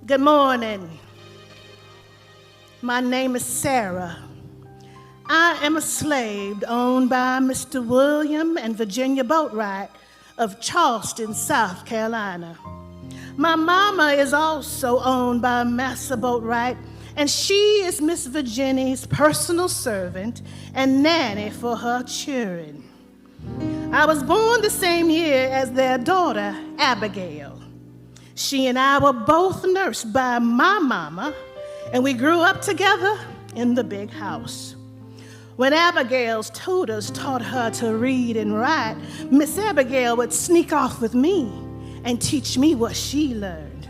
Good morning. My name is Sarah. I am a slave owned by Mr. William and Virginia Boatwright of Charleston, South Carolina. My mama is also owned by Massa Boatwright, and she is Miss Virginia's personal servant and nanny for her children. I was born the same year as their daughter, Abigail. She and I were both nursed by my mama, and we grew up together in the big house. When Abigail's tutors taught her to read and write, Miss Abigail would sneak off with me and teach me what she learned.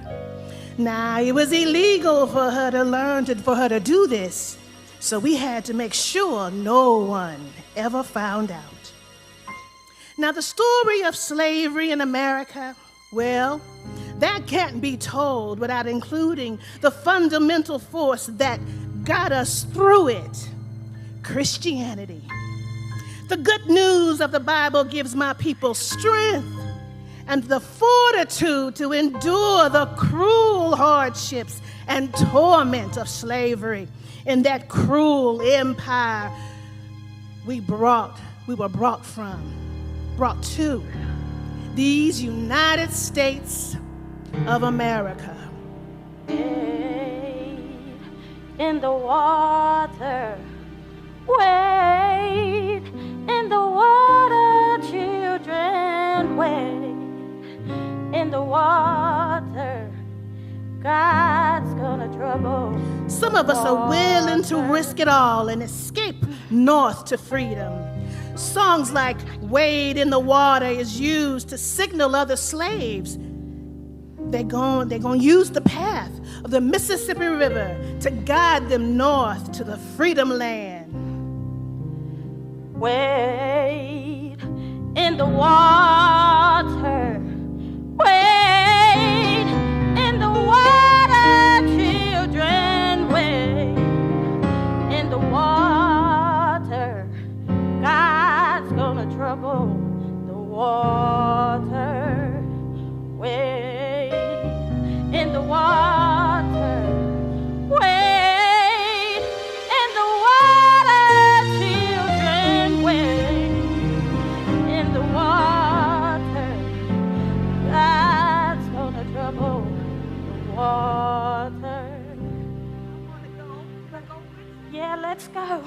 Now, it was illegal for her to do this, so we had to make sure no one ever found out. Now, the story of slavery in America, well, that can't be told without including the fundamental force that got us through it: Christianity. The good news of the Bible gives my people strength and the fortitude to endure the cruel hardships and torment of slavery in that cruel empire we were brought to these United States of America. Wade in the water, wade in the water, children, wade in the water. God's gonna trouble. Some of us are willing to risk it all and escape north to freedom. Songs like "Wade in the Water" is used to signal other slaves they're going to use the path of the Mississippi River to guide them north to the freedom land. Wade in the water, wade in the water, children, wade in the water. God's gonna trouble the water. Wade in the water, wade in the water, children, wade in the water. God's gonna trouble the water. Yeah, let's go.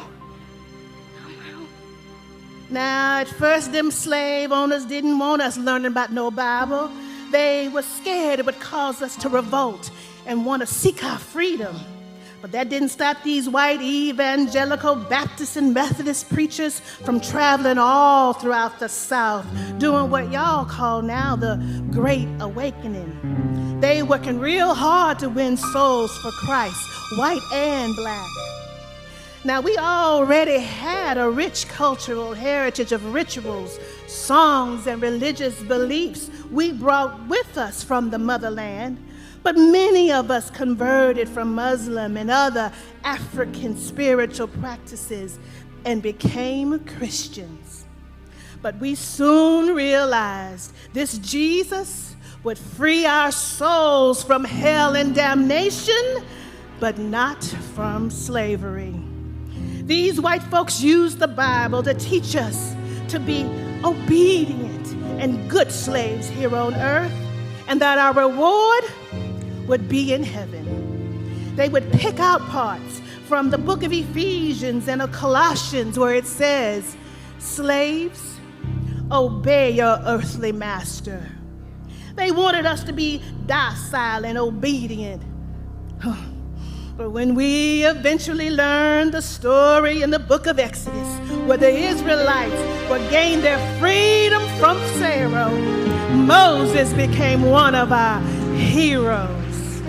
Now, at first, them slave owners didn't want us learning about no Bible. They were scared it would cause us to revolt and want to seek our freedom. But that didn't stop these white evangelical Baptist and Methodist preachers from traveling all throughout the South, doing what y'all call now the Great Awakening. They working real hard to win souls for Christ, white and black. Now, we already had a rich cultural heritage of rituals, songs, and religious beliefs we brought with us from the motherland, but many of us converted from Muslim and other African spiritual practices and became Christians. But we soon realized this Jesus would free our souls from hell and damnation, but not from slavery. These white folks used the Bible to teach us to be obedient and good slaves here on earth, and that our reward would be in heaven. They would pick out parts from the book of Ephesians and of Colossians where it says, "Slaves, obey your earthly master." They wanted us to be docile and obedient. But when we eventually learned the story in the book of Exodus, where the Israelites would gain their freedom from Pharaoh, Moses became one of our heroes.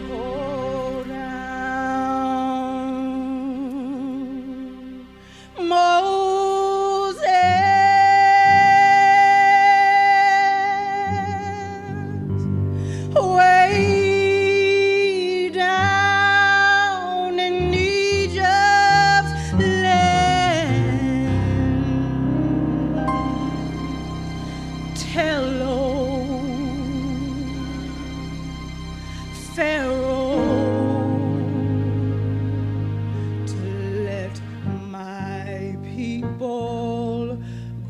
Hold on, Moses. Way down in Egypt's land, tell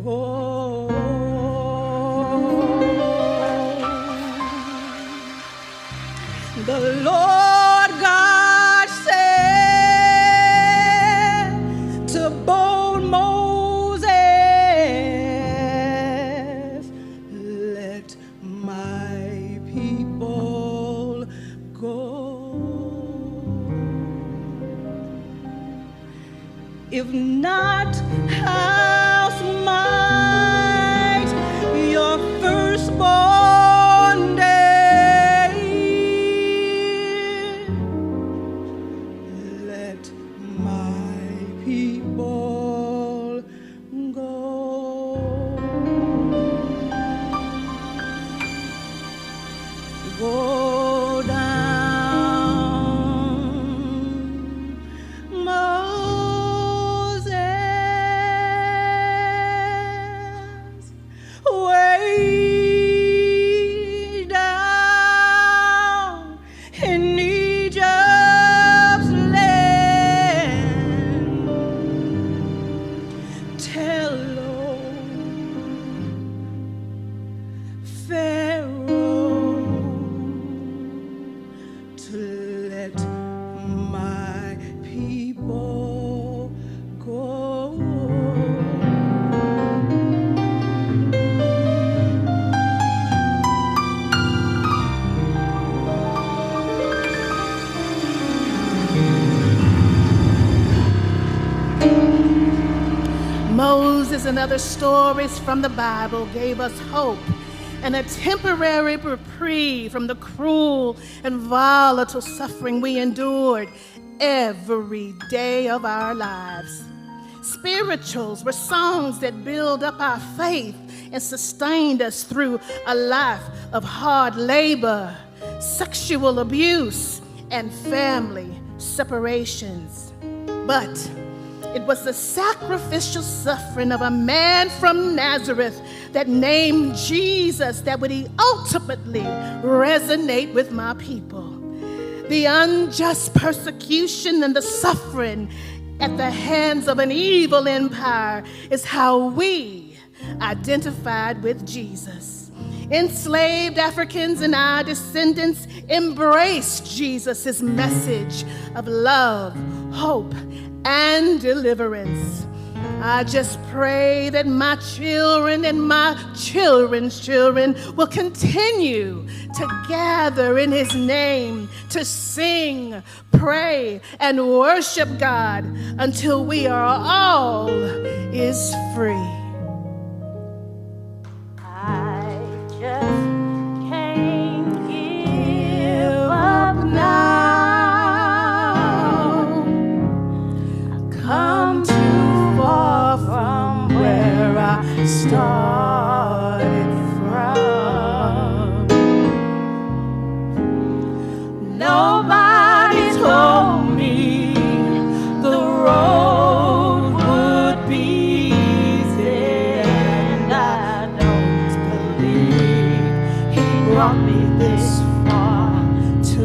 Oh, the Lord God said to bold Moses, let my people go. If not, house might your firstborn day, let my people go. Go down, Moses, way down in Egypt's land. Tell Pharaoh to let my people go. Moses and other stories from the Bible gave us hope and a temporary reprieve from the cruel and volatile suffering we endured every day of our lives. Spirituals were songs that build up our faith and sustained us through a life of hard labor, sexual abuse, and family separations. But it was the sacrificial suffering of a man from Nazareth that named Jesus that would ultimately resonate with my people. The unjust persecution and the suffering at the hands of an evil empire is how we identified with Jesus. Enslaved Africans and our descendants embraced Jesus' message of love, hope, and deliverance. I just pray that my children and my children's children will continue to gather in His name to sing, pray, and worship God until we are all is free. I just can't give up now. Come too far from where I started from. Nobody told me the road would be easy, and I don't believe He brought me this far to